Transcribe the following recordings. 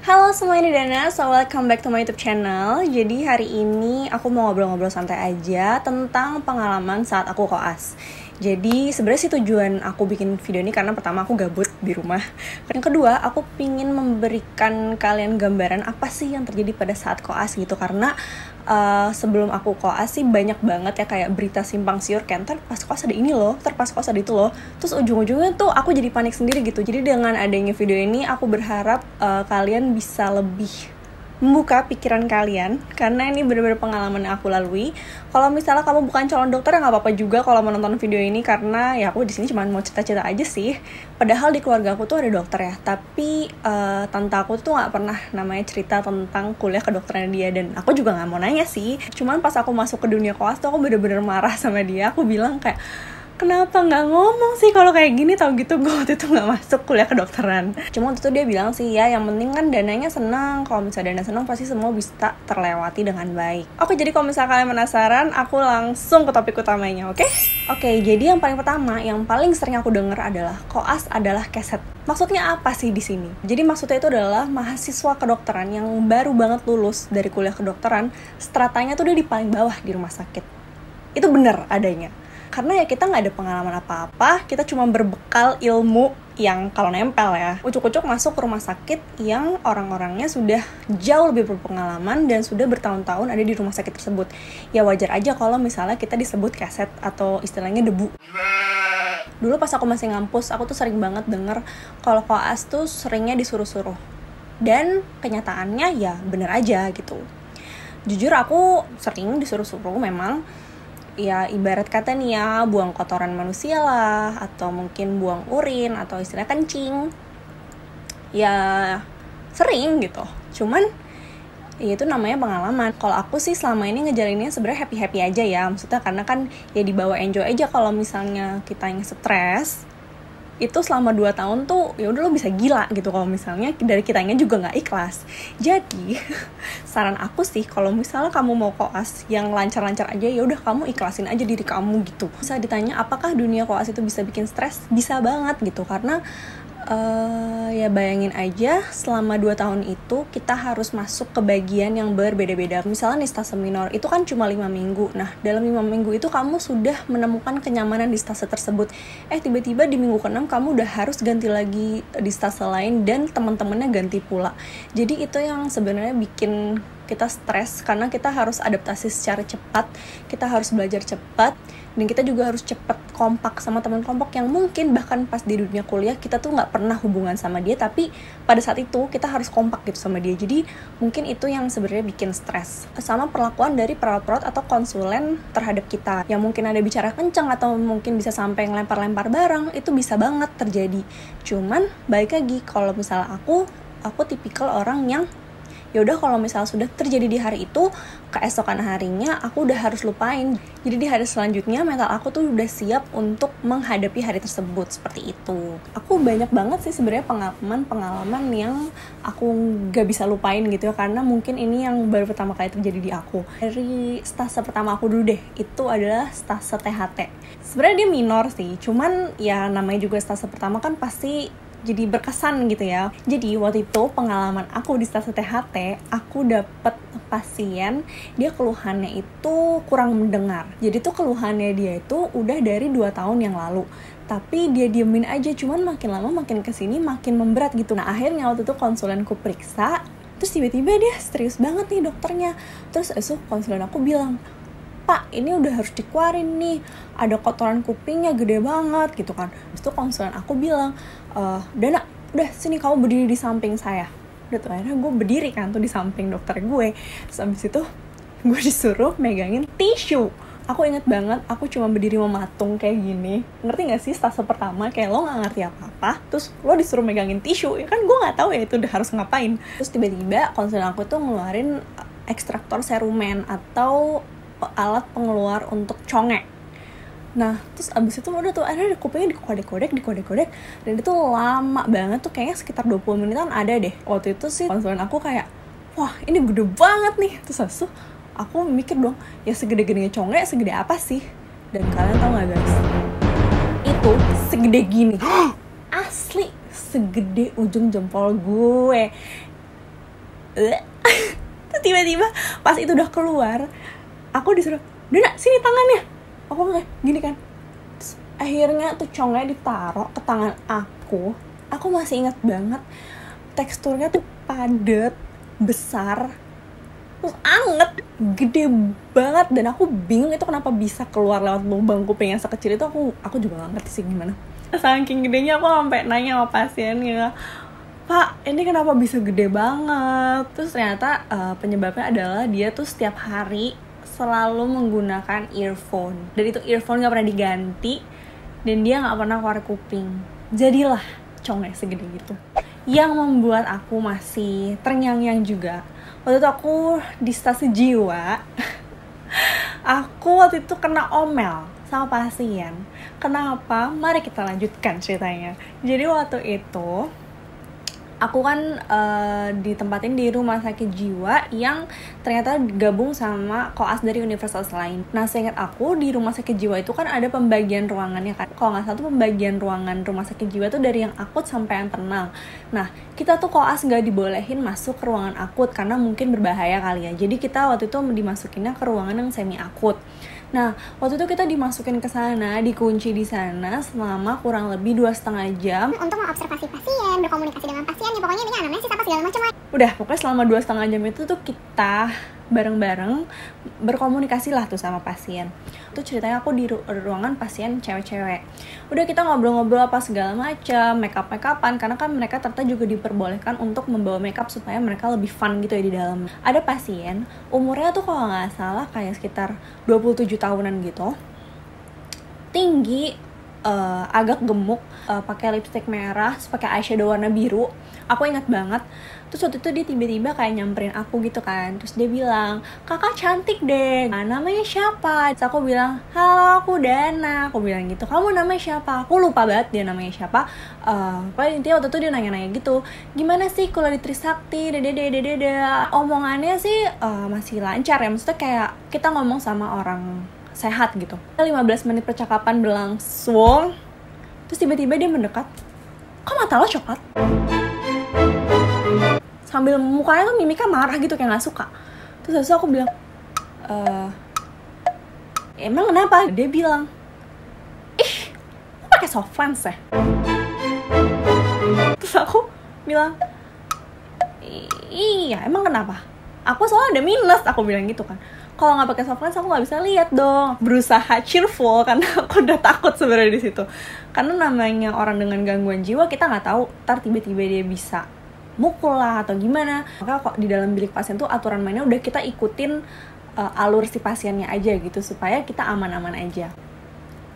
Halo semua, ini Dana, so welcome back to my YouTube channel. Jadi hari ini aku mau ngobrol-ngobrol santai aja tentang pengalaman saat aku koas. Jadi sebenarnya sih tujuan aku bikin video ini karena pertama aku gabut di rumah. Yang kedua, aku pingin memberikan kalian gambaran apa sih yang terjadi pada saat koas gitu. Karena sebelum aku koas sih banyak banget ya kayak berita simpang siur kayak ntar pas koas ada ini loh, ntar pas koas ada itu loh. Terus ujung-ujungnya tuh aku jadi panik sendiri gitu. Jadi dengan adanya video ini aku berharap kalian bisa lebih membuka pikiran kalian karena ini benar-benar pengalaman yang aku lalui. Kalau misalnya kamu bukan calon dokter ya nggak apa-apa juga kalau menonton video ini karena ya aku di sini cuma mau cerita-cerita aja sih. Padahal di keluarga aku tuh ada dokter ya, tapi tante aku tuh nggak pernah namanya cerita tentang kuliah kedokteran dia dan aku juga nggak mau nanya sih. Cuman pas aku masuk ke dunia koas tuh aku bener-bener marah sama dia. Aku bilang kayak, kenapa nggak ngomong sih kalau kayak gini, tau gitu gue waktu itu nggak masuk kuliah kedokteran. Cuma waktu itu dia bilang sih ya yang penting kan dananya senang, kalau misalnya dana senang pasti semua bisa terlewati dengan baik. Oke, jadi kalau misalnya kalian penasaran aku langsung ke topik utamanya. Oke, jadi yang paling pertama yang paling sering aku denger adalah koas adalah keset. Maksudnya apa sih di sini? Jadi maksudnya itu adalah mahasiswa kedokteran yang baru banget lulus dari kuliah kedokteran, stratanya tuh udah di paling bawah di rumah sakit. Itu bener adanya. Karena ya kita nggak ada pengalaman apa-apa, kita cuma berbekal ilmu yang kalau nempel ya. Ucuk-ucuk masuk ke rumah sakit yang orang-orangnya sudah jauh lebih berpengalaman dan sudah bertahun-tahun ada di rumah sakit tersebut. Ya wajar aja kalau misalnya kita disebut keset atau istilahnya debu. Dulu pas aku masih ngampus, aku tuh sering banget denger kalau koas tuh seringnya disuruh-suruh. Dan kenyataannya ya bener aja gitu. Jujur aku sering disuruh-suruh memang. Ya ibarat kata nih ya, buang kotoran manusia lah, atau mungkin buang urin, atau istilah kencing. Ya sering gitu. Cuman ya itu namanya pengalaman. Kalau aku sih selama ini ngejalaninnya sebenarnya happy-happy aja ya. Maksudnya karena kan ya dibawa enjoy aja. Kalau misalnya kita yang stres, itu selama 2 tahun tuh ya udah lo bisa gila gitu kalau misalnya dari kitanya juga nggak ikhlas. Jadi saran aku sih kalau misalnya kamu mau koas yang lancar-lancar aja, ya udah kamu ikhlasin aja diri kamu gitu. Bisa ditanya apakah dunia koas itu bisa bikin stres? Bisa banget gitu karena ya bayangin aja selama 2 tahun itu kita harus masuk ke bagian yang berbeda-beda. Misalnya nih stase minor itu kan cuma 5 minggu. Nah dalam 5 minggu itu kamu sudah menemukan kenyamanan di stase tersebut. Tiba-tiba di minggu ke-6 kamu udah harus ganti lagi di stase lain dan teman-temannya ganti pula. Jadi itu yang sebenarnya bikin kita stres karena kita harus adaptasi secara cepat, kita harus belajar cepat, dan kita juga harus cepat kompak sama teman kelompok yang mungkin bahkan pas di dunia kuliah kita tuh nggak pernah hubungan sama dia, tapi pada saat itu kita harus kompak gitu sama dia. Jadi mungkin itu yang sebenarnya bikin stres. Sama perlakuan dari perawat-perawat atau konsulen terhadap kita, yang mungkin ada bicara kencang atau mungkin bisa sampai ngelempar-lempar barang, itu bisa banget terjadi. Cuman balik lagi, kalau misalnya aku tipikal orang yang ya udah kalau misalnya sudah terjadi di hari itu, keesokan harinya aku udah harus lupain. Jadi di hari selanjutnya mental aku tuh udah siap untuk menghadapi hari tersebut, seperti itu. Aku banyak banget sih sebenarnya pengalaman yang aku gak bisa lupain gitu ya, karena mungkin ini yang baru pertama kali terjadi di aku. Dari stase pertama aku dulu deh, itu adalah stase THT. Sebenarnya dia minor sih, cuman ya namanya juga stase pertama kan pasti jadi berkesan gitu ya. Jadi waktu itu pengalaman aku di stase THT, aku dapet pasien, dia keluhannya itu kurang mendengar. Jadi tuh keluhannya dia itu udah dari 2 tahun yang lalu, tapi dia diemin aja, cuman makin lama makin kesini makin memberat gitu. Nah akhirnya waktu itu konsulenku periksa, terus tiba-tiba dia serius banget nih dokternya. Terus konsulen aku bilang, Pak, ini udah harus dikeluarin nih, ada kotoran kupingnya gede banget gitu kan. Terus tuh konsulen aku bilang, Dana, udah sini kamu berdiri di samping saya. Udah tuh akhirnya gue berdiri kan tuh di samping dokter gue. Terus abis itu gue disuruh megangin tisu. Aku inget banget, aku cuma berdiri mematung kayak gini. Ngerti gak sih stase pertama, kayak lo gak ngerti apa-apa, terus lo disuruh megangin tisu, ya kan gue gak tahu ya itu udah harus ngapain. Terus tiba-tiba konsulen aku tuh ngeluarin ekstraktor serumen atau alat pengeluar untuk conge. Nah terus abis itu udah tuh akhirnya kupingnya dikodek-kodek dan itu lama banget tuh, kayaknya sekitar 20 menitan ada deh. Waktu itu sih konsulen aku kayak, wah ini gede banget nih. Terus aku mikir dong, ya segede-gedenya conge segede apa sih? Dan kalian tau gak guys, itu segede gini. Asli segede ujung jempol gue. Terus tiba-tiba pas itu udah keluar, aku disuruh, "Dona, sini tangannya." Aku kayak gini kan. Terus akhirnya tuh congnya ditaruh ke tangan aku. Aku masih ingat banget teksturnya tuh padat, besar, terus anget, gede banget, dan aku bingung itu kenapa bisa keluar lewat lubang kuping yang sekecil itu. Aku juga gak ngerti sih gimana. Saking gedenya aku sampai nanya sama pasiennya, "Pak, ini kenapa bisa gede banget?" Terus ternyata penyebabnya adalah dia tuh setiap hari selalu menggunakan earphone, dan itu earphone gak pernah diganti, dan dia gak pernah keluar kuping. Jadilah congnya segede gitu. Yang membuat aku masih terngiang-ngiang juga, waktu itu aku di stasi jiwa. Aku waktu itu kena omel sama pasien. Kenapa? Mari kita lanjutkan ceritanya. Jadi waktu itu aku kan ditempatin di rumah sakit jiwa yang ternyata gabung sama koas dari universitas lain. Nah, seingat aku di rumah sakit jiwa itu kan ada pembagian ruangannya kan. Kalau nggak salah tuh pembagian ruangan rumah sakit jiwa tuh dari yang akut sampai yang tenang. Nah, kita tuh koas nggak dibolehin masuk ke ruangan akut karena mungkin berbahaya kali ya. Jadi kita waktu itu dimasukinnya ke ruangan yang semi akut. Nah, waktu itu kita dimasukin ke sana, dikunci di sana selama kurang lebih 2,5 jam untuk mengobservasi pasien, berkomunikasi dengan pasien, ya pokoknya ini anamnesis apa segala macam. Udah, pokoknya selama 2,5 jam itu tuh kita bareng-bareng berkomunikasi lah tuh sama pasien. Itu ceritanya aku di ruangan pasien cewek-cewek. Udah, kita ngobrol-ngobrol apa segala macam, make-up-an, karena kan mereka ternyata juga diperbolehkan untuk membawa makeup supaya mereka lebih fun gitu ya di dalam. Ada pasien, umurnya tuh kalau nggak salah kayak sekitar 27 tahunan gitu. Tinggi, agak gemuk, pakai lipstick merah, pakai eyeshadow warna biru. Aku ingat banget. Terus waktu itu dia tiba-tiba kayak nyamperin aku gitu kan. Terus dia bilang, "Kakak cantik deh, nah, namanya siapa?" Terus aku bilang, "Halo, aku Dana." Aku bilang gitu. "Kamu namanya siapa?" Aku lupa banget dia namanya siapa. Paling intinya waktu itu dia nanya-nanya gitu, "Gimana sih kuliah di Trisakti?" Omongannya sih masih lancar ya. Maksudnya kayak kita ngomong sama orang sehat gitu. 15 menit percakapan berlangsung. Terus tiba-tiba dia mendekat, "Kok mata lo coklat?" Sambil mukanya tuh mimiknya marah gitu, kayak gak suka. Terus aku bilang, "Emang kenapa?" Dia bilang, "Ih, kok pakai soft lens ya?" Terus aku bilang, "Iya, emang kenapa? Aku soalnya ada minus," aku bilang gitu kan. Kalau nggak pakai soft lens aku nggak bisa lihat dong. Berusaha cheerful karena aku udah takut sebenarnya di situ. Karena namanya orang dengan gangguan jiwa, kita nggak tahu ntar tiba-tiba dia bisa mukul lah atau gimana. Maka kok di dalam bilik pasien tuh aturan mainnya udah kita ikutin alur si pasiennya aja gitu supaya kita aman-aman aja.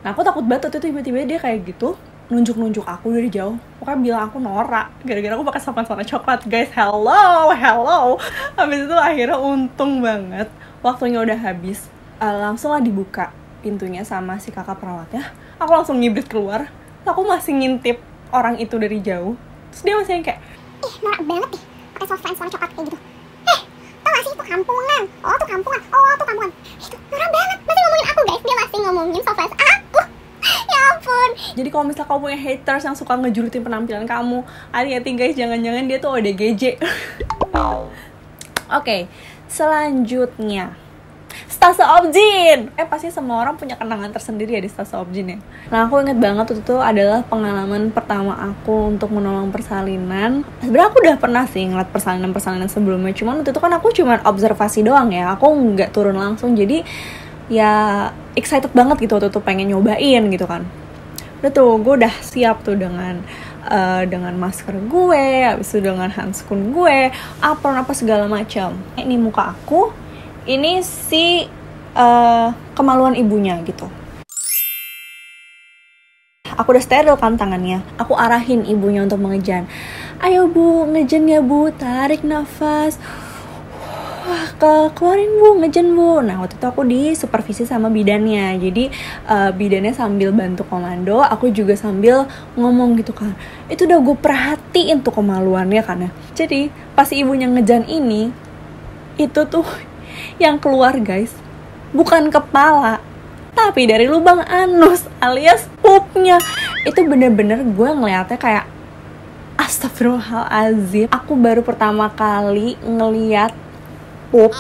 Nah, aku takut banget tuh tiba-tiba dia kayak gitu, nunjuk-nunjuk aku dari jauh. Pokoknya bilang aku norak gara-gara aku pakai soft lens warna coklat. Guys, hello. Habis itu akhirnya untung banget waktunya udah habis, langsung lah dibuka pintunya sama si kakak perawatnya. Aku langsung ngibrit keluar. Aku masih ngintip orang itu dari jauh. Terus dia masih kayak, "Ih, norak banget nih, pakai soft lens warna coklat kayak gitu. Tau gak sih, itu kampungan. Oh, tuh kampungan. Itu norak banget, masih ngomongin aku guys. Dia masih ngomongin soft lens aku. Ya ampun. Jadi kalau misalnya kamu punya haters yang suka ngejulitin penampilan kamu, hati-hati guys, jangan-jangan dia tuh ODGJ. Oke, selanjutnya Stase Objin. Pasti semua orang punya kenangan tersendiri ya di Stase Objin ya. Nah, aku inget banget itu adalah pengalaman pertama aku untuk menolong persalinan. Sebenarnya aku udah pernah sih ngeliat persalinan sebelumnya, cuman waktu itu kan aku cuma observasi doang ya. Aku nggak turun langsung, jadi ya excited banget gitu waktu itu pengen nyobain gitu kan. Udah tuh, gue udah siap tuh dengan masker gue, habis itu dengan handskun gue, apron apa segala macam. Ini muka aku, ini si kemaluan ibunya gitu. Aku udah steril kan tangannya. Aku arahin ibunya untuk mengejan. "Ayo bu, ngejen ya bu, tarik nafas. Keluarin bu, ngejen bu." Nah, waktu itu aku disupervisi sama bidannya. Jadi bidannya sambil bantu komando, aku juga sambil ngomong gitu kan. Itu udah gue perhatiin tuh kemaluannya kan ya. Jadi pas ibunya ngejan ini, itu tuh yang keluar guys, bukan kepala, tapi dari lubang anus alias pupnya. Itu bener-bener gue ngeliatnya kayak Astagfirullahaladzim, aku baru pertama kali ngeliat pup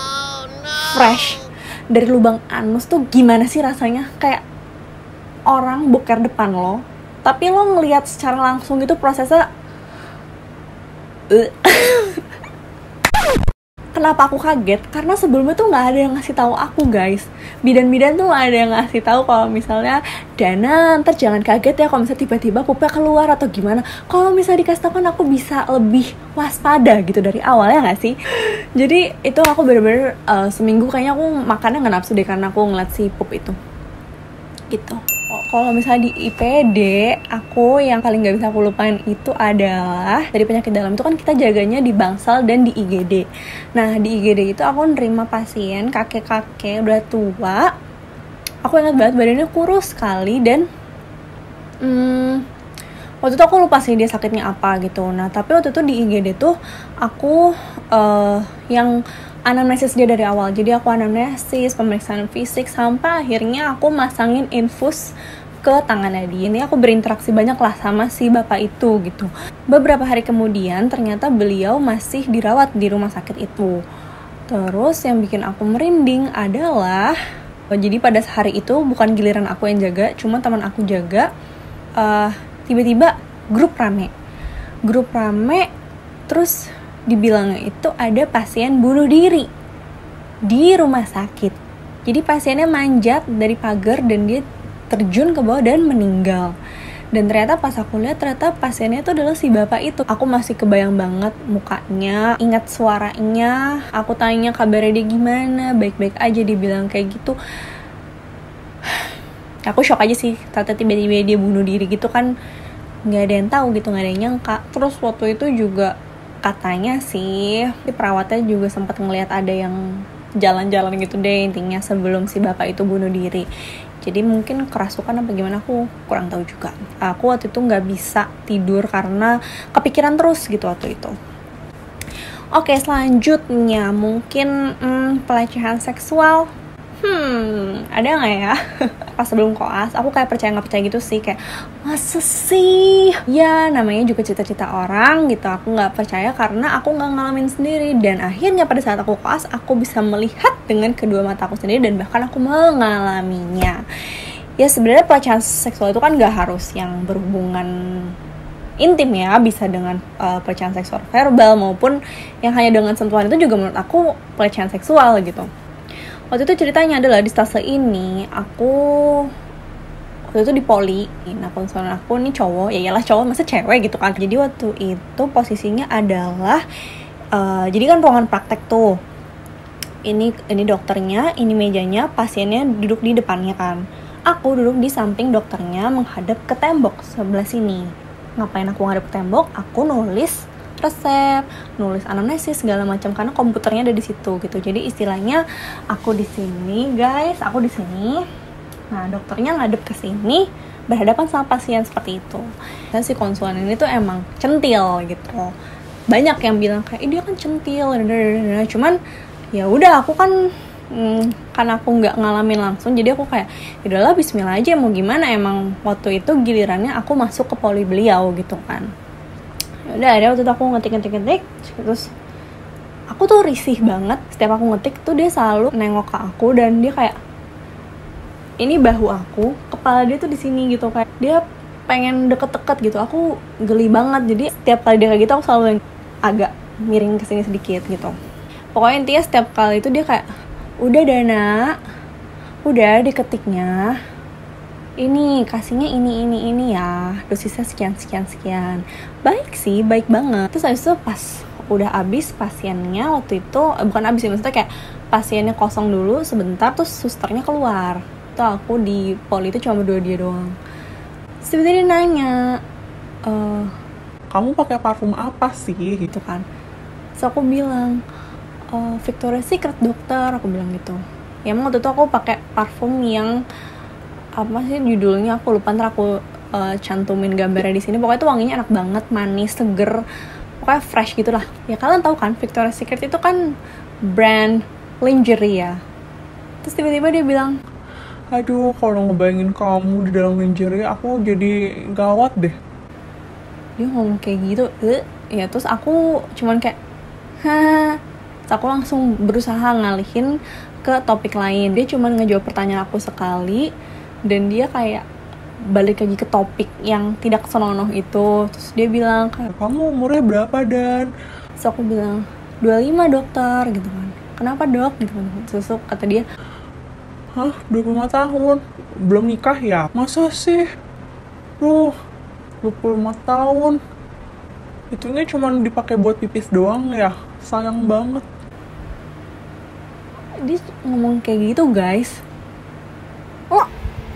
fresh dari lubang anus tuh gimana sih rasanya. Kayak orang boker depan lo, tapi lo ngeliat secara langsung gitu prosesnya. Kenapa aku kaget? Karena sebelumnya tuh nggak ada yang ngasih tahu aku, guys. Bidan-bidan tuh nggak ada yang ngasih tahu kalau misalnya, Dana, ntar jangan kaget ya kalau misalnya tiba-tiba pupnya keluar atau gimana. Kalau misalnya dikasih tahu kan aku bisa lebih waspada gitu dari awal, ya nggak sih? Jadi itu aku bener-bener seminggu kayaknya aku makannya nggak nafsu deh karena aku ngeliat si pup itu. Gitu. Kalau misalnya di IPD, aku yang paling gak bisa aku lupain itu adalah dari penyakit dalam itu kan kita jaganya di bangsal dan di IGD. Nah di IGD itu aku nerima pasien kakek-kakek udah tua. Aku ingat banget badannya kurus sekali dan waktu itu aku lupa sih dia sakitnya apa gitu. Nah tapi waktu itu di IGD tuh aku yang anamnesis dia dari awal. Jadi aku anamnesis, pemeriksaan fisik, sampai akhirnya aku masangin infus ke tangannya dia. Ini aku berinteraksi banyak lah sama si bapak itu gitu. Beberapa hari kemudian ternyata beliau masih dirawat di rumah sakit itu. Terus yang bikin aku merinding adalah jadi pada hari itu bukan giliran aku yang jaga, cuma teman aku jaga. Tiba-tiba grup rame, terus dibilangnya itu ada pasien bunuh diri di rumah sakit. Jadi pasiennya manjat dari pagar dan dia terjun ke bawah dan meninggal. Dan ternyata pas aku lihat, ternyata pasiennya itu adalah si bapak itu. Aku masih kebayang banget mukanya, ingat suaranya. Aku tanya kabarnya dia gimana, baik-baik aja, dibilang kayak gitu. Aku shock aja sih, ternyata tiba-tiba dia bunuh diri gitu kan. Gak ada yang tahu gitu, gak ada yang nyangka. Terus waktu itu juga katanya sih perawatnya juga sempat ngelihat ada yang jalan-jalan gitu deh intinya sebelum si bapak itu bunuh diri. Jadi mungkin kerasukan apa gimana aku kurang tahu juga. Aku waktu itu nggak bisa tidur karena kepikiran terus gitu waktu itu. Oke, selanjutnya mungkin pelecehan seksual. Ada nggak ya? Pas sebelum koas, aku kayak percaya nggak percaya gitu sih, kayak masa sih? Ya namanya juga cita-cita orang gitu. Aku nggak percaya karena aku nggak ngalamin sendiri. Dan akhirnya pada saat aku koas, aku bisa melihat dengan kedua mataku sendiri dan bahkan aku mengalaminya. Ya sebenarnya pelecehan seksual itu kan nggak harus yang berhubungan intim ya, bisa dengan pelecehan seksual verbal maupun yang hanya dengan sentuhan itu juga menurut aku pelecehan seksual gitu. Waktu itu ceritanya adalah di stase ini aku waktu itu di poli. Nah konselor aku nih cowok, ya iyalah cowok masa cewek gitu kan. Jadi waktu itu posisinya adalah jadi kan ruangan praktek tuh. Ini dokternya, ini mejanya, pasiennya duduk di depannya kan. Aku duduk di samping dokternya menghadap ke tembok sebelah sini. Ngapain aku ngadep ke tembok? Aku nulis resep, nulis anamnesis segala macam karena komputernya ada di situ gitu. Jadi istilahnya aku di sini, guys, aku di sini. Nah, dokternya ngadep ke sini berhadapan sama pasien seperti itu. Dan si konsulen ini tuh emang centil gitu. Banyak yang bilang kayak dia kan centil, cuman ya udah aku kan karena aku nggak ngalamin langsung, jadi aku kayak udahlah bismillah aja, mau gimana, emang waktu itu gilirannya aku masuk ke poli beliau gitu kan. Udah ada waktu itu aku ngetik terus aku tuh risih banget. Setiap aku ngetik tuh dia selalu nengok ke aku dan dia kayak ini bahu aku, kepala dia tuh di sini gitu, kayak dia pengen deket-deket gitu. Aku geli banget. Jadi setiap kali dia kayak gitu aku selalu agak miring ke sini sedikit gitu. Pokoknya intinya setiap kali itu dia kayak udah Dana, udah diketiknya, ini kasihnya ini ya, dosisnya sekian. Baik sih, baik banget. Terus habis itu pas udah abis pasiennya waktu itu, bukan abis sih, maksudnya kayak pasiennya kosong dulu sebentar, terus susternya keluar. Tuh aku di poli itu cuma berdua dia doang. Sebenarnya dia nanya, kamu pakai parfum apa sih? Gitu kan. Terus aku bilang, Victoria's Secret dokter, aku bilang gitu. Ya emang waktu itu aku pakai parfum yang apa sih judulnya aku lupa, ntar aku cantumin gambarnya di sini. Pokoknya itu wanginya enak banget, manis, seger, pokoknya fresh gitu lah. Ya kalian tahu kan Victoria's Secret itu kan brand lingerie ya. Terus tiba-tiba dia bilang, aduh kalau ngebayangin kamu di dalam lingerie aku jadi gawat deh. dia ngomong kayak gitu. Ya terus aku cuman kayak terus aku langsung berusaha ngalihin ke topik lain. Dia cuman ngejawab pertanyaan aku sekali, dan dia kayak balik lagi ke topik yang tidak senonoh itu. Terus dia bilang, kamu umurnya berapa Dan? Terus aku bilang 25 dokter gitu kan. Kenapa dok gitu kan. Terus kata dia, 25 tahun belum nikah ya? Masa sih? 25 tahun itunya cuma dipakai buat pipis doang ya? Sayang banget. Dia ngomong kayak gitu guys. Lo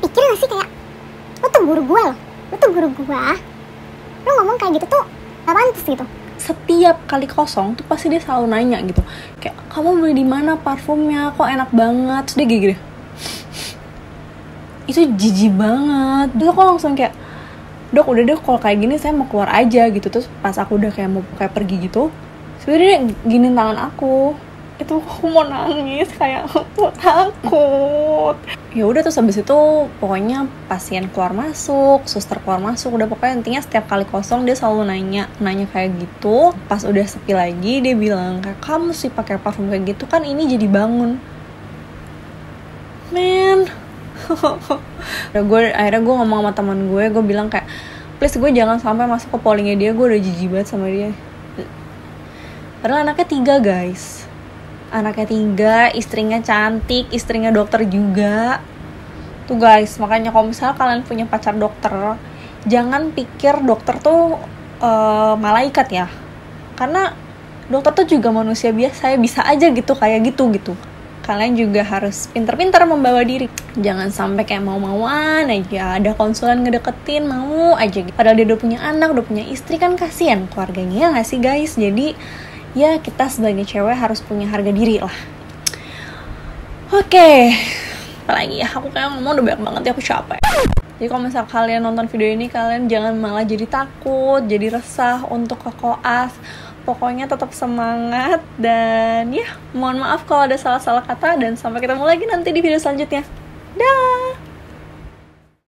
pikir gak sih kayak lo tuh guru gue loh, lo ngomong kayak gitu tuh gak pantas gitu. Setiap kali kosong tuh pasti dia selalu nanya gitu, kayak kamu beli di mana parfumnya, kok enak banget. Terus dia gini, itu jijik banget. Terus aku langsung kayak, dok udah deh kalau kayak gini saya mau keluar aja gitu. Terus pas aku udah kayak mau kayak pergi gitu, sebenarnya dia giniin tangan aku. Itu aku mau nangis, kayak aku takut. Ya udah, terus habis itu pokoknya pasien keluar masuk, suster keluar masuk, udah pokoknya intinya setiap kali kosong dia selalu nanya kayak gitu. Pas udah sepi lagi dia bilang kayak, kamu sih pakai parfum kayak gitu kan ini jadi bangun. Men. Akhirnya gue ngomong sama teman gue bilang kayak, please gue jangan sampai masuk ke pollingnya dia, gue udah jijik banget sama dia. Padahal anaknya 3 guys. Anaknya 3, istrinya cantik, istrinya dokter juga. Tuh guys, makanya kalau misalnya kalian punya pacar dokter, jangan pikir dokter tuh malaikat ya. Karena dokter tuh juga manusia biasa ya, bisa aja gitu kayak gitu. Kalian juga harus pintar-pintar membawa diri. Jangan sampai kayak mau-mauan aja, ada konsulen ngedeketin, mau aja gitu. Padahal dia udah punya anak, udah punya istri, kan kasihan keluarganya, gak sih guys? Jadi ya kita sebagai cewek harus punya harga diri lah. Oke, apalagi ya, aku kayak ngomong udah banyak banget ya, aku capek. Jadi kalau misal kalian nonton video ini, kalian jangan malah jadi takut, jadi resah untuk ke koas. Pokoknya tetap semangat, dan ya mohon maaf kalau ada salah-salah kata, dan sampai ketemu lagi nanti di video selanjutnya. Dah.